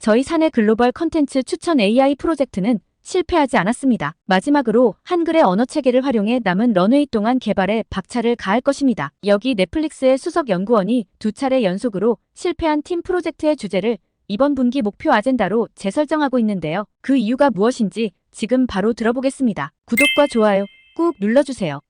저희 사내 글로벌 컨텐츠 추천 AI 프로젝트는 실패하지 않았습니다. 마지막으로 한글의 언어체계를 활용해 남은 런웨이 동안 개발에 박차를 가할 것입니다. 여기 넷플릭스의 수석 연구원이 2차례 연속으로 실패한 팀 프로젝트의 주제를 이번 분기 목표 아젠다로 재설정하고 있는데요. 그 이유가 무엇인지 지금 바로 들어보겠습니다. 구독과 좋아요 꾹 눌러주세요.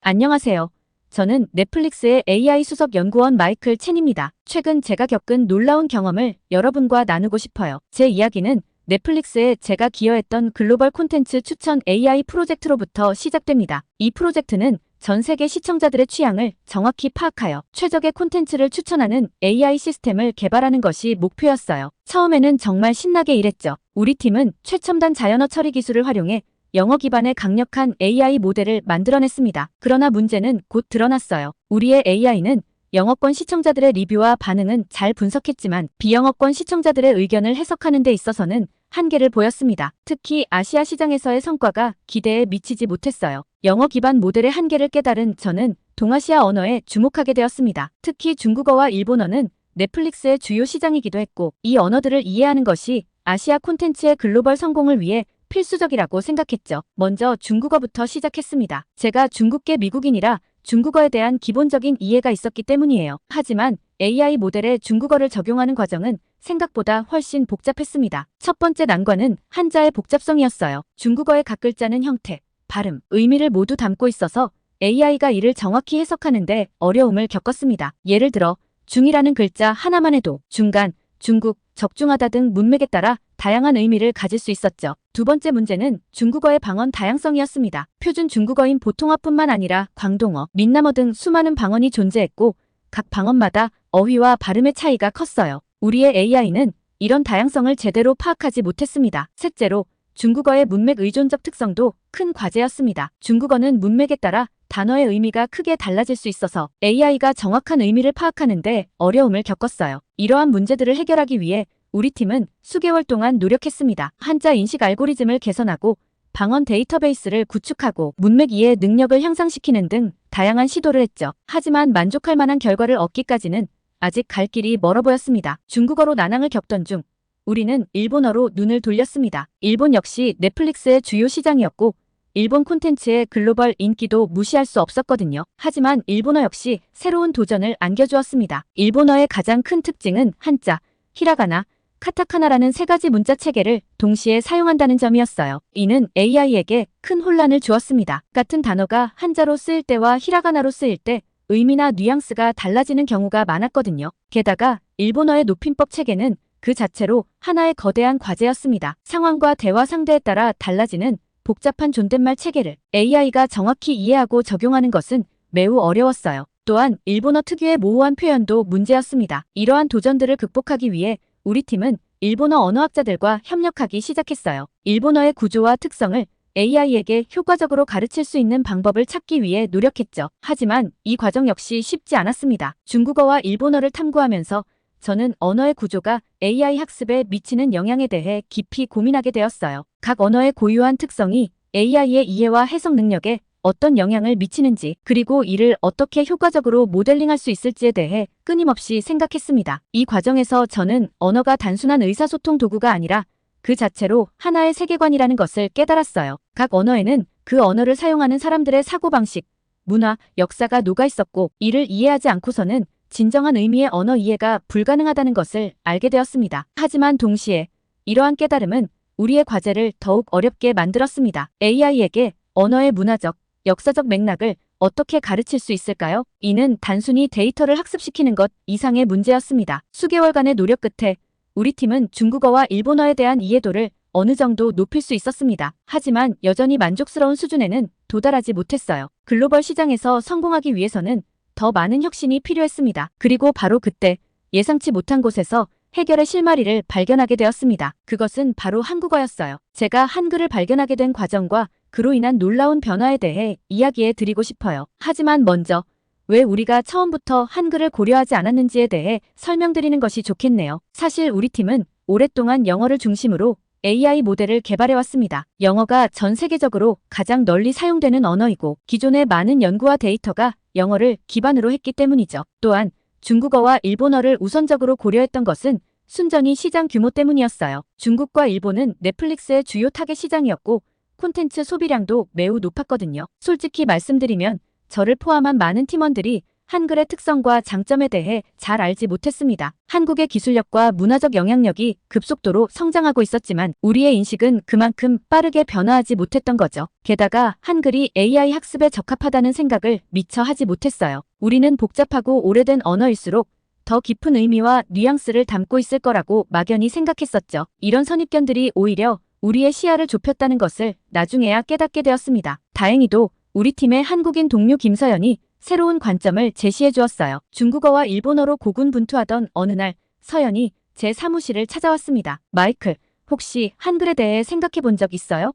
안녕하세요. 저는 넷플릭스의 AI 수석 연구원 마이클 첸입니다. 최근 제가 겪은 놀라운 경험을 여러분과 나누고 싶어요. 제 이야기는 넷플릭스에 제가 기여했던 글로벌 콘텐츠 추천 AI 프로젝트로부터 시작됩니다. 이 프로젝트는 전 세계 시청자들의 취향을 정확히 파악하여 최적의 콘텐츠를 추천하는 AI 시스템을 개발하는 것이 목표였어요. 처음에는 정말 신나게 일했죠. 우리 팀은 최첨단 자연어 처리 기술을 활용해 영어 기반의 강력한 AI 모델을 만들어냈습니다. 그러나 문제는 곧 드러났어요. 우리의 AI는 영어권 시청자들의 리뷰와 반응은 잘 분석했지만 비영어권 시청자들의 의견을 해석하는 데 있어서는 한계를 보였습니다. 특히 아시아 시장에서의 성과가 기대에 미치지 못했어요. 영어 기반 모델의 한계를 깨달은 저는 동아시아 언어에 주목하게 되었습니다. 특히 중국어와 일본어는 넷플릭스의 주요 시장이기도 했고 이 언어들을 이해하는 것이 아시아 콘텐츠의 글로벌 성공을 위해 필수적이라고 생각했죠. 먼저 중국어부터 시작했습니다. 제가 중국계 미국인이라 중국어에 대한 기본적인 이해가 있었기 때문이에요. 하지만 AI 모델에 중국어를 적용하는 과정은 생각보다 훨씬 복잡했습니다. 첫 번째 난관은 한자의 복잡성이었어요. 중국어의 각 글자는 형태, 발음, 의미를 모두 담고 있어서 AI가 이를 정확히 해석하는데 어려움을 겪었습니다. 예를 들어 중이라는 글자 하나만 해도 중간, 중국, 적중하다 등 문맥에 따라 다양한 의미를 가질 수 있었죠. 두 번째 문제는 중국어의 방언 다양성이었습니다. 표준 중국어인 보통어뿐만 아니라 광동어, 민남어 등 수많은 방언이 존재했고 각 방언마다 어휘와 발음의 차이가 컸어요. 우리의 AI는 이런 다양성을 제대로 파악하지 못했습니다. 셋째로 중국어의 문맥 의존적 특성도 큰 과제였습니다. 중국어는 문맥에 따라 단어의 의미가 크게 달라질 수 있어서 AI가 정확한 의미를 파악하는데 어려움을 겪었어요. 이러한 문제들을 해결하기 위해 우리 팀은 수개월 동안 노력했습니다. 한자 인식 알고리즘을 개선하고 방언 데이터베이스를 구축하고 문맥 이해 능력을 향상시키는 등 다양한 시도를 했죠. 하지만 만족할 만한 결과를 얻기까지는 아직 갈 길이 멀어 보였습니다. 중국어로 난항을 겪던 중 우리는 일본어로 눈을 돌렸습니다. 일본 역시 넷플릭스의 주요 시장이었고 일본 콘텐츠의 글로벌 인기도 무시할 수 없었거든요. 하지만 일본어 역시 새로운 도전을 안겨주었습니다. 일본어의 가장 큰 특징은 한자, 히라가나, 카타카나라는 세 가지 문자 체계를 동시에 사용한다는 점이었어요. 이는 AI에게 큰 혼란을 주었습니다. 같은 단어가 한자로 쓰일 때와 히라가나로 쓰일 때 의미나 뉘앙스가 달라지는 경우가 많았거든요. 게다가 일본어의 높임법 체계는 그 자체로 하나의 거대한 과제였습니다. 상황과 대화 상대에 따라 달라지는 복잡한 존댓말 체계를 AI가 정확히 이해하고 적용하는 것은 매우 어려웠어요. 또한 일본어 특유의 모호한 표현도 문제였습니다. 이러한 도전들을 극복하기 위해 우리 팀은 일본어 언어학자들과 협력하기 시작했어요. 일본어의 구조와 특성을 AI에게 효과적으로 가르칠 수 있는 방법을 찾기 위해 노력했죠. 하지만 이 과정 역시 쉽지 않았습니다. 중국어와 일본어를 탐구하면서 저는 언어의 구조가 AI 학습에 미치는 영향에 대해 깊이 고민하게 되었어요. 각 언어의 고유한 특성이 AI의 이해와 해석 능력에 어떤 영향을 미치는지, 그리고 이를 어떻게 효과적으로 모델링할 수 있을지에 대해 끊임없이 생각했습니다. 이 과정에서 저는 언어가 단순한 의사소통 도구가 아니라 그 자체로 하나의 세계관이라는 것을 깨달았어요. 각 언어에는 그 언어를 사용하는 사람들의 사고방식, 문화, 역사가 녹아 있었고 이를 이해하지 않고서는 진정한 의미의 언어 이해가 불가능하다는 것을 알게 되었습니다. 하지만 동시에 이러한 깨달음은 우리의 과제를 더욱 어렵게 만들었습니다. AI에게 언어의 문화적, 역사적 맥락을 어떻게 가르칠 수 있을까요? 이는 단순히 데이터를 학습시키는 것 이상의 문제였습니다. 수개월간의 노력 끝에 우리 팀은 중국어와 일본어에 대한 이해도를 어느 정도 높일 수 있었습니다. 하지만 여전히 만족스러운 수준에는 도달하지 못했어요. 글로벌 시장에서 성공하기 위해서는 더 많은 혁신이 필요했습니다. 그리고 바로 그때 예상치 못한 곳에서 해결의 실마리를 발견하게 되었습니다. 그것은 바로 한국어였어요. 제가 한글을 발견하게 된 과정과 그로 인한 놀라운 변화에 대해 이야기해 드리고 싶어요. 하지만 먼저 왜 우리가 처음부터 한글을 고려하지 않았는지에 대해 설명드리는 것이 좋겠네요. 사실 우리 팀은 오랫동안 영어를 중심으로 AI 모델을 개발해왔습니다. 영어가 전 세계적으로 가장 널리 사용되는 언어이고 기존의 많은 연구와 데이터가 영어를 기반으로 했기 때문이죠. 또한 중국어와 일본어를 우선적으로 고려했던 것은 순전히 시장 규모 때문이었어요. 중국과 일본은 넷플릭스의 주요 타겟 시장이었고 콘텐츠 소비량도 매우 높았거든요. 솔직히 말씀드리면 저를 포함한 많은 팀원들이 한글의 특성과 장점에 대해 잘 알지 못했습니다. 한국의 기술력과 문화적 영향력이 급속도로 성장하고 있었지만 우리의 인식은 그만큼 빠르게 변화하지 못했던 거죠. 게다가 한글이 AI 학습에 적합하다는 생각을 미처 하지 못했어요. 우리는 복잡하고 오래된 언어일수록 더 깊은 의미와 뉘앙스를 담고 있을 거라고 막연히 생각했었죠. 이런 선입견들이 오히려 우리의 시야를 좁혔다는 것을 나중에야 깨닫게 되었습니다. 다행히도 우리 팀의 한국인 동료 김서연이 새로운 관점을 제시해 주었어요. 중국어와 일본어로 고군분투하던 어느 날 서연이 제 사무실을 찾아왔습니다. 마이클, 혹시 한글에 대해 생각해 본 적 있어요?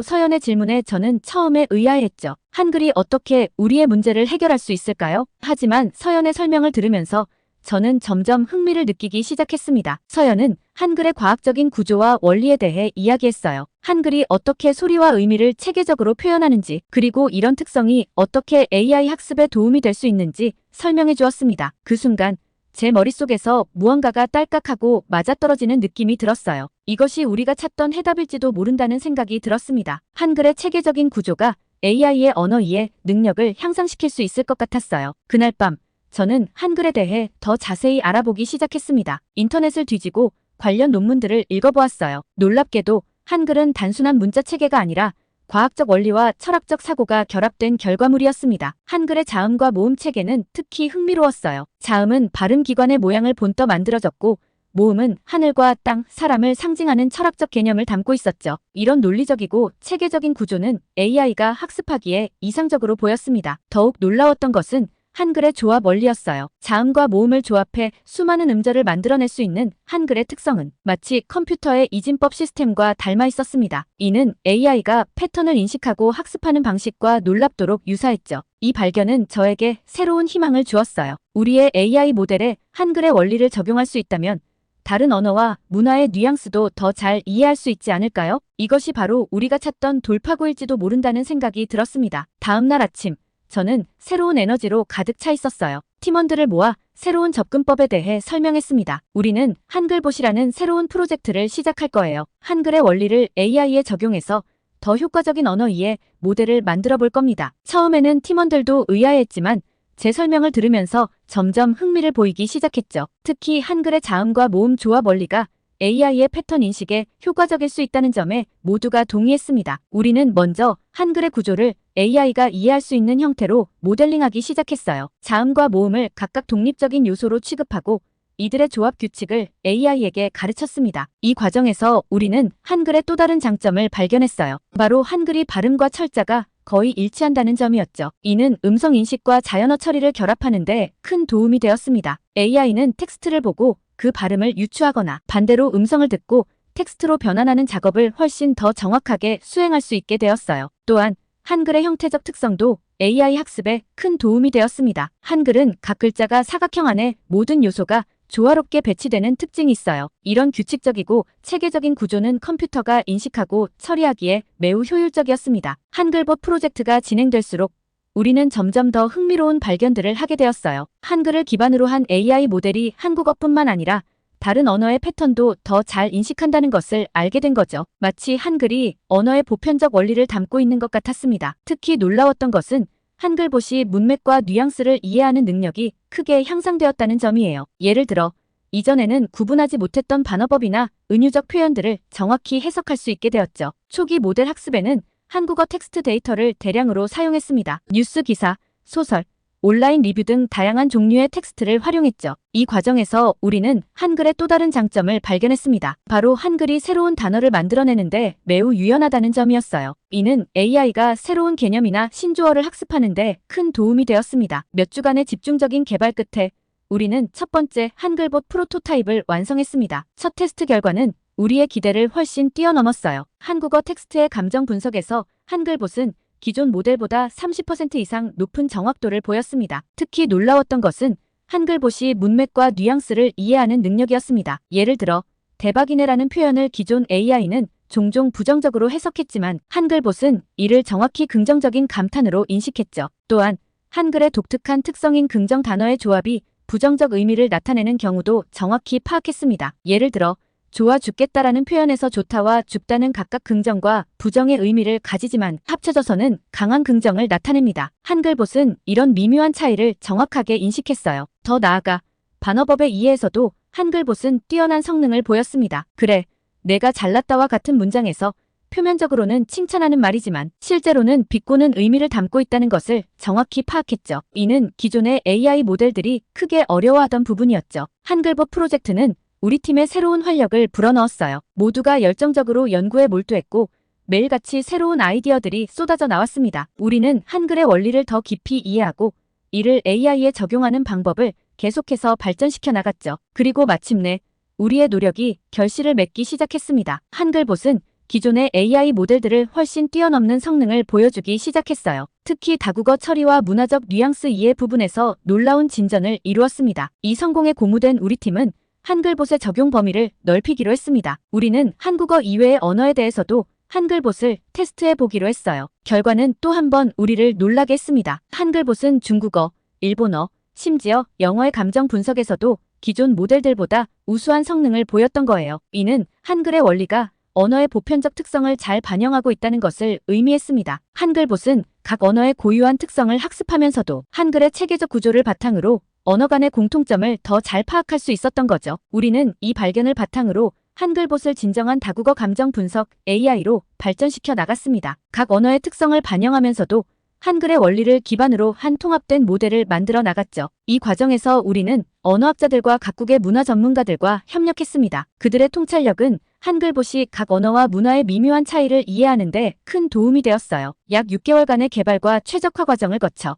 서연의 질문에 저는 처음에 의아해했죠. 한글이 어떻게 우리의 문제를 해결할 수 있을까요? 하지만 서연의 설명을 들으면서 저는 점점 흥미를 느끼기 시작했습니다. 서연은 한글의 과학적인 구조와 원리에 대해 이야기했어요. 한글이 어떻게 소리와 의미를 체계적으로 표현하는지, 그리고 이런 특성이 어떻게 AI 학습에 도움이 될 수 있는지 설명해 주었습니다. 그 순간 제 머릿속에서 무언가가 딸깍하고 맞아떨어지는 느낌이 들었어요. 이것이 우리가 찾던 해답일지도 모른다는 생각이 들었습니다. 한글의 체계적인 구조가 AI의 언어 이해 능력을 향상시킬 수 있을 것 같았어요. 그날 밤 저는 한글에 대해 더 자세히 알아보기 시작했습니다. 인터넷을 뒤지고 관련 논문들을 읽어보았어요. 놀랍게도 한글은 단순한 문자 체계가 아니라 과학적 원리와 철학적 사고가 결합된 결과물이었습니다. 한글의 자음과 모음 체계는 특히 흥미로웠어요. 자음은 발음 기관의 모양을 본떠 만들어졌고 모음은 하늘과 땅, 사람을 상징하는 철학적 개념을 담고 있었죠. 이런 논리적이고 체계적인 구조는 AI가 학습하기에 이상적으로 보였습니다. 더욱 놀라웠던 것은 한글의 조합 원리였어요. 자음과 모음을 조합해 수많은 음절을 만들어낼 수 있는 한글의 특성은 마치 컴퓨터의 이진법 시스템과 닮아 있었습니다. 이는 AI가 패턴을 인식하고 학습하는 방식과 놀랍도록 유사했죠. 이 발견은 저에게 새로운 희망을 주었어요. 우리의 AI 모델에 한글의 원리를 적용할 수 있다면 다른 언어와 문화의 뉘앙스도 더 잘 이해할 수 있지 않을까요? 이것이 바로 우리가 찾던 돌파구일지도 모른다는 생각이 들었습니다. 다음 날 아침 저는 새로운 에너지로 가득 차 있었어요. 팀원들을 모아 새로운 접근법에 대해 설명했습니다. 우리는 한글봇이라는 새로운 프로젝트를 시작할 거예요. 한글의 원리를 AI에 적용해서 더 효과적인 언어 이해 모델을 만들어 볼 겁니다. 처음에는 팀원들도 의아해했지만 제 설명을 들으면서 점점 흥미를 보이기 시작했죠. 특히 한글의 자음과 모음 조합 원리가 AI의 패턴 인식에 효과적일 수 있다는 점에 모두가 동의했습니다. 우리는 먼저 한글의 구조를 AI가 이해할 수 있는 형태로 모델링하기 시작했어요. 자음과 모음을 각각 독립적인 요소로 취급하고 이들의 조합 규칙을 AI에게 가르쳤습니다. 이 과정에서 우리는 한글의 또 다른 장점을 발견했어요. 바로 한글이 발음과 철자가 거의 일치한다는 점이었죠. 이는 음성 인식과 자연어 처리를 결합하는 데 큰 도움이 되었습니다. AI는 텍스트를 보고 그 발음을 유추하거나 반대로 음성을 듣고 텍스트로 변환하는 작업을 훨씬 더 정확하게 수행할 수 있게 되었어요. 또한 한글의 형태적 특성도 AI 학습에 큰 도움이 되었습니다. 한글은 각 글자가 사각형 안에 모든 요소가 조화롭게 배치되는 특징이 있어요. 이런 규칙적이고 체계적인 구조는 컴퓨터가 인식하고 처리하기에 매우 효율적이었습니다. 한글봇 프로젝트가 진행될수록 우리는 점점 더 흥미로운 발견들을 하게 되었어요. 한글을 기반으로 한 AI 모델이 한국어뿐만 아니라 다른 언어의 패턴도 더 잘 인식한다는 것을 알게 된 거죠. 마치 한글이 언어의 보편적 원리를 담고 있는 것 같았습니다. 특히 놀라웠던 것은 한글봇이 문맥과 뉘앙스를 이해하는 능력이 크게 향상되었다는 점이에요. 예를 들어 이전에는 구분하지 못했던 반어법이나 은유적 표현들을 정확히 해석할 수 있게 되었죠. 초기 모델 학습에는 한국어 텍스트 데이터를 대량으로 사용했습니다. 뉴스 기사, 소설, 온라인 리뷰 등 다양한 종류의 텍스트를 활용했죠. 이 과정에서 우리는 한글의 또 다른 장점을 발견했습니다. 바로 한글이 새로운 단어를 만들어내는데 매우 유연하다는 점이었어요. 이는 AI가 새로운 개념이나 신조어를 학습하는 데 큰 도움이 되었습니다. 몇 주간의 집중적인 개발 끝에 우리는 첫 번째 한글봇 프로토타입을 완성했습니다. 첫 테스트 결과는 우리의 기대를 훨씬 뛰어넘었어요. 한국어 텍스트의 감정 분석에서 한글봇은 기존 모델보다 30% 이상 높은 정확도를 보였습니다. 특히 놀라웠던 것은 한글봇이 문맥과 뉘앙스를 이해하는 능력이었습니다. 예를 들어 대박이네라는 표현을 기존 AI는 종종 부정적으로 해석했지만 한글봇은 이를 정확히 긍정적인 감탄으로 인식했죠. 또한 한글의 독특한 특성인 긍정 단어의 조합이 부정적 의미를 나타내는 경우도 정확히 파악했습니다. 예를 들어 좋아 죽겠다라는 표현에서 좋다와 죽다는 각각 긍정과 부정의 의미를 가지지만 합쳐져서는 강한 긍정을 나타냅니다. 한글봇은 이런 미묘한 차이를 정확하게 인식했어요. 더 나아가 반어법의 이해에서도 한글봇은 뛰어난 성능을 보였습니다. 그래, 내가 잘났다와 같은 문장에서 표면적으로는 칭찬하는 말이지만 실제로는 비꼬는 의미를 담고 있다는 것을 정확히 파악했죠. 이는 기존의 AI 모델들이 크게 어려워하던 부분이었죠. 한글봇 프로젝트는 우리 팀에 새로운 활력을 불어넣었어요. 모두가 열정적으로 연구에 몰두했고 매일같이 새로운 아이디어들이 쏟아져 나왔습니다. 우리는 한글의 원리를 더 깊이 이해하고 이를 AI에 적용하는 방법을 계속해서 발전시켜 나갔죠. 그리고 마침내 우리의 노력이 결실을 맺기 시작했습니다. 한글봇은 기존의 AI 모델들을 훨씬 뛰어넘는 성능을 보여주기 시작했어요. 특히 다국어 처리와 문화적 뉘앙스 이해 부분에서 놀라운 진전을 이루었습니다. 이 성공에 고무된 우리 팀은 한글봇의 적용 범위를 넓히기로 했습니다. 우리는 한국어 이외의 언어에 대해서도 한글봇을 테스트해 보기로 했어요. 결과는 또 한 번 우리를 놀라게 했습니다. 한글봇은 중국어, 일본어, 심지어 영어의 감정 분석에서도 기존 모델들보다 우수한 성능을 보였던 거예요. 이는 한글의 원리가 언어의 보편적 특성을 잘 반영하고 있다는 것을 의미했습니다. 한글봇은 각 언어의 고유한 특성을 학습하면서도 한글의 체계적 구조를 바탕으로 언어 간의 공통점을 더 잘 파악할 수 있었던 거죠. 우리는 이 발견을 바탕으로 한글봇을 진정한 다국어 감정 분석 AI로 발전시켜 나갔습니다. 각 언어의 특성을 반영하면서도 한글의 원리를 기반으로 한 통합된 모델을 만들어 나갔죠. 이 과정에서 우리는 언어학자들과 각국의 문화 전문가들과 협력했습니다. 그들의 통찰력은 한글봇이 각 언어와 문화의 미묘한 차이를 이해하는 데 큰 도움이 되었어요. 약 6개월간의 개발과 최적화 과정을 거쳐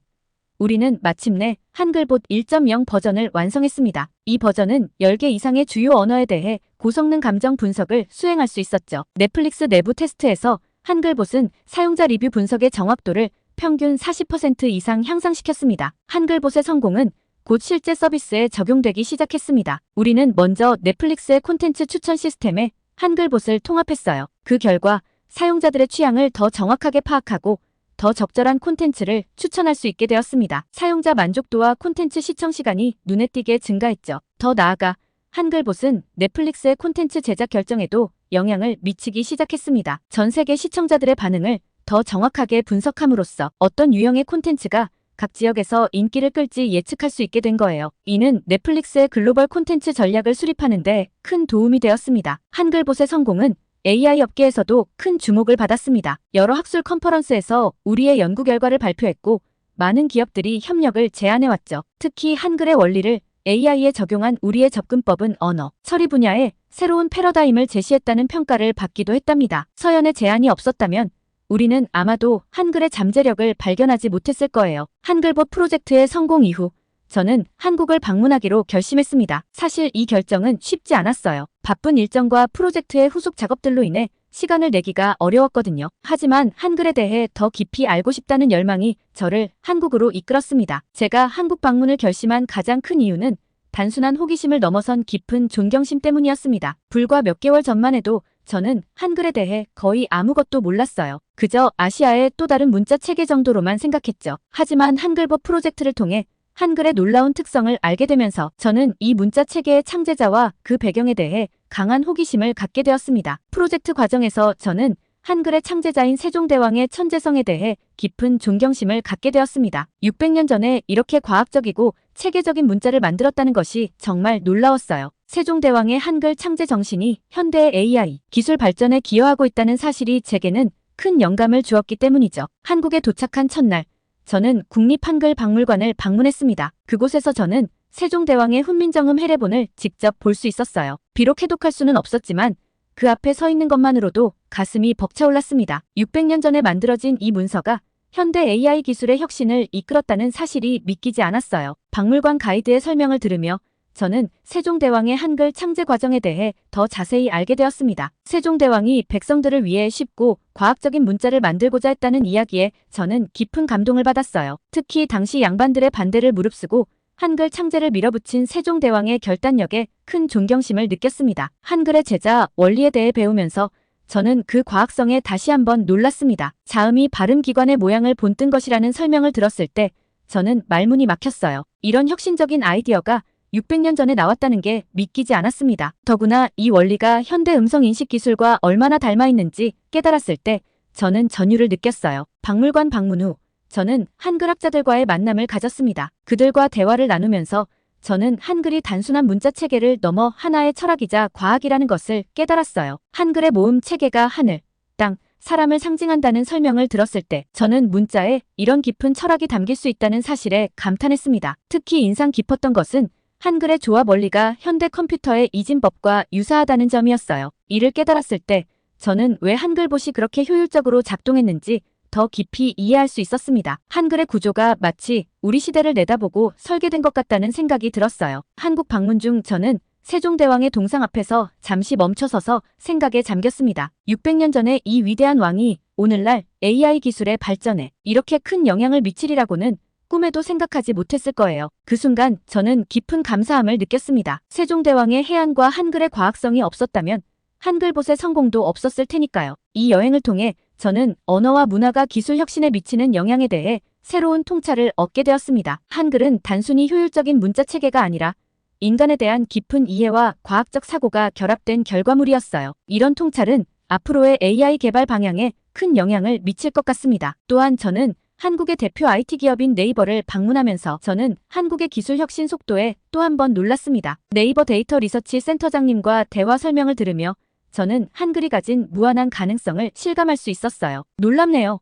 우리는 마침내 한글봇 1.0 버전을 완성했습니다. 이 버전은 10개 이상의 주요 언어에 대해 고성능 감정 분석을 수행할 수 있었죠. 넷플릭스 내부 테스트에서 한글봇은 사용자 리뷰 분석의 정확도를 평균 40% 이상 향상시켰습니다. 한글봇의 성공은 곧 실제 서비스에 적용되기 시작했습니다. 우리는 먼저 넷플릭스의 콘텐츠 추천 시스템에 한글봇을 통합했어요. 그 결과 사용자들의 취향을 더 정확하게 파악하고 더 적절한 콘텐츠를 추천할 수 있게 되었습니다. 사용자 만족도와 콘텐츠 시청 시간이 눈에 띄게 증가했죠. 더 나아가 한글봇은 넷플릭스의 콘텐츠 제작 결정에도 영향을 미치기 시작했습니다. 전 세계 시청자들의 반응을 더 정확하게 분석함으로써 어떤 유형의 콘텐츠가 각 지역에서 인기를 끌지 예측할 수 있게 된 거예요. 이는 넷플릭스의 글로벌 콘텐츠 전략을 수립하는 데 큰 도움이 되었습니다. 한글봇의 성공은 AI 업계에서도 큰 주목을 받았습니다. 여러 학술 컨퍼런스에서 우리의 연구 결과를 발표했고 많은 기업들이 협력을 제안해왔죠. 특히 한글의 원리를 AI에 적용한 우리의 접근법은 언어, 처리 분야에 새로운 패러다임을 제시했다는 평가를 받기도 했답니다. 서연의 제안이 없었다면 우리는 아마도 한글의 잠재력을 발견하지 못했을 거예요. 한글봇 프로젝트의 성공 이후 저는 한국을 방문하기로 결심했습니다. 사실 이 결정은 쉽지 않았어요. 바쁜 일정과 프로젝트의 후속 작업들로 인해 시간을 내기가 어려웠거든요. 하지만 한글에 대해 더 깊이 알고 싶다는 열망이 저를 한국으로 이끌었습니다. 제가 한국 방문을 결심한 가장 큰 이유는 단순한 호기심을 넘어선 깊은 존경심 때문이었습니다. 불과 몇 개월 전만 해도 저는 한글에 대해 거의 아무것도 몰랐어요. 그저 아시아의 또 다른 문자 체계 정도로만 생각했죠. 하지만 한글봇 프로젝트를 통해 한글의 놀라운 특성을 알게 되면서 저는 이 문자 체계의 창제자와 그 배경에 대해 강한 호기심을 갖게 되었습니다. 프로젝트 과정에서 저는 한글의 창제자인 세종대왕의 천재성에 대해 깊은 존경심을 갖게 되었습니다. 600년 전에 이렇게 과학적이고 체계적인 문자를 만들었다는 것이 정말 놀라웠어요. 세종대왕의 한글 창제 정신이 현대의 AI 기술 발전에 기여하고 있다는 사실이 제게는 큰 영감을 주었기 때문이죠. 한국에 도착한 첫날, 저는 국립한글박물관을 방문했습니다. 그곳에서 저는 세종대왕의 훈민정음 해례본을 직접 볼 수 있었어요. 비록 해독할 수는 없었지만 그 앞에 서 있는 것만으로도 가슴이 벅차올랐습니다. 600년 전에 만들어진 이 문서가 현대 AI 기술의 혁신을 이끌었다는 사실이 믿기지 않았어요. 박물관 가이드의 설명을 들으며 저는 세종대왕의 한글 창제 과정에 대해 더 자세히 알게 되었습니다. 세종대왕이 백성들을 위해 쉽고 과학적인 문자를 만들고자 했다는 이야기에 저는 깊은 감동을 받았어요. 특히 당시 양반들의 반대를 무릅쓰고 한글 창제를 밀어붙인 세종대왕의 결단력에 큰 존경심을 느꼈습니다. 한글의 제자 원리에 대해 배우면서 저는 그 과학성에 다시 한번 놀랐습니다. 자음이 발음 기관의 모양을 본뜬 것이라는 설명을 들었을 때 저는 말문이 막혔어요. 이런 혁신적인 아이디어가 600년 전에 나왔다는 게 믿기지 않았습니다. 더구나 이 원리가 현대 음성 인식 기술과 얼마나 닮아 있는지 깨달았을 때 저는 전율을 느꼈어요. 박물관 방문 후 저는 한글학자들과의 만남을 가졌습니다. 그들과 대화를 나누면서 저는 한글이 단순한 문자 체계를 넘어 하나의 철학이자 과학이라는 것을 깨달았어요. 한글의 모음 체계가 하늘, 땅, 사람을 상징한다는 설명을 들었을 때 저는 문자에 이런 깊은 철학이 담길 수 있다는 사실에 감탄했습니다. 특히 인상 깊었던 것은 한글의 조합 원리가 현대 컴퓨터의 이진법과 유사하다는 점이었어요. 이를 깨달았을 때 저는 왜 한글봇이 그렇게 효율적으로 작동했는지 더 깊이 이해할 수 있었습니다. 한글의 구조가 마치 우리 시대를 내다보고 설계된 것 같다는 생각이 들었어요. 한국 방문 중 저는 세종대왕의 동상 앞에서 잠시 멈춰서서 생각에 잠겼습니다. 600년 전에 이 위대한 왕이 오늘날 AI 기술의 발전에 이렇게 큰 영향을 미치리라고는 꿈에도 생각하지 못했을 거예요. 그 순간 저는 깊은 감사함을 느꼈습니다. 세종대왕의 해안과 한글의 과학성이 없었다면 한글봇의 성공도 없었을 테니까요. 이 여행을 통해 저는 언어와 문화가 기술 혁신에 미치는 영향에 대해 새로운 통찰을 얻게 되었습니다. 한글은 단순히 효율적인 문자 체계가 아니라 인간에 대한 깊은 이해와 과학적 사고가 결합된 결과물이었어요. 이런 통찰은 앞으로의 AI 개발 방향에 큰 영향을 미칠 것 같습니다. 또한 저는 한국의 대표 IT 기업인 네이버를 방문하면서 저는 한국의 기술 혁신 속도에 또 한 번 놀랐습니다. 네이버 데이터 리서치 센터장님과 대화 설명을 들으며 저는 한글이 가진 무한한 가능성을 실감할 수 있었어요. 놀랍네요.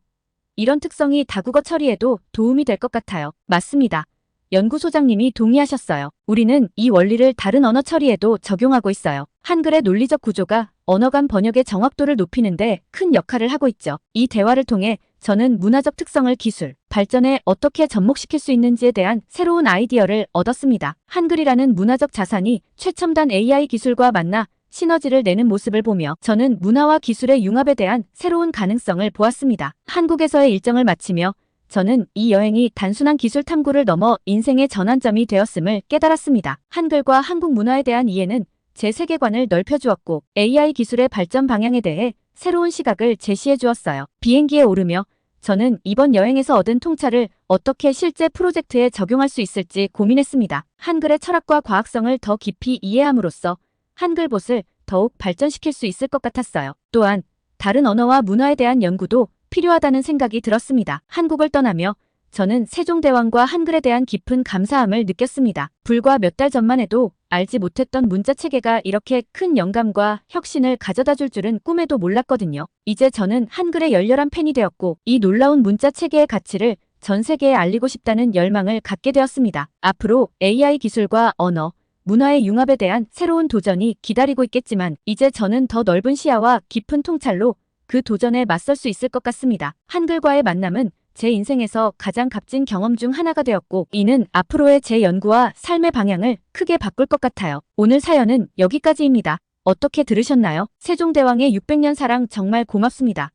이런 특성이 다국어 처리에도 도움이 될 것 같아요. 맞습니다. 연구소장님이 동의하셨어요. 우리는 이 원리를 다른 언어 처리에도 적용하고 있어요. 한글의 논리적 구조가 언어 간 번역의 정확도를 높이는 데 큰 역할을 하고 있죠. 이 대화를 통해 저는 문화적 특성을 기술, 발전에 어떻게 접목시킬 수 있는지에 대한 새로운 아이디어를 얻었습니다. 한글이라는 문화적 자산이 최첨단 AI 기술과 만나 시너지를 내는 모습을 보며 저는 문화와 기술의 융합에 대한 새로운 가능성을 보았습니다. 한국에서의 일정을 마치며 저는 이 여행이 단순한 기술 탐구를 넘어 인생의 전환점이 되었음을 깨달았습니다. 한글과 한국 문화에 대한 이해는 제 세계관을 넓혀주었고 AI 기술의 발전 방향에 대해 새로운 시각을 제시해 주었어요. 비행기에 오르며 저는 이번 여행에서 얻은 통찰을 어떻게 실제 프로젝트에 적용할 수 있을지 고민했습니다. 한글의 철학과 과학성을 더 깊이 이해함으로써 한글봇을 더욱 발전시킬 수 있을 것 같았어요. 또한 다른 언어와 문화에 대한 연구도 필요하다는 생각이 들었습니다. 한국을 떠나며 저는 세종대왕과 한글에 대한 깊은 감사함을 느꼈습니다. 불과 몇 달 전만 해도 알지 못했던 문자 체계가 이렇게 큰 영감과 혁신을 가져다 줄 줄은 꿈에도 몰랐거든요. 이제 저는 한글의 열렬한 팬이 되었고 이 놀라운 문자 체계의 가치를 전 세계에 알리고 싶다는 열망을 갖게 되었습니다. 앞으로 AI 기술과 언어, 문화의 융합에 대한 새로운 도전이 기다리고 있겠지만 이제 저는 더 넓은 시야와 깊은 통찰로 그 도전에 맞설 수 있을 것 같습니다. 한글과의 만남은 제 인생에서 가장 값진 경험 중 하나가 되었고 이는 앞으로의 제 연구와 삶의 방향을 크게 바꿀 것 같아요. 오늘 사연은 여기까지입니다. 어떻게 들으셨나요? 세종대왕의 600년 사랑 정말 고맙습니다.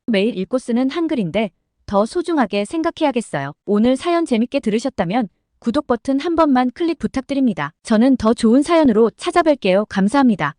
매일 읽고 쓰는 한글인데 더 소중하게 생각해야겠어요. 오늘 사연 재밌게 들으셨다면 구독 버튼 한 번만 클릭 부탁드립니다. 저는 더 좋은 사연으로 찾아뵐게요. 감사합니다.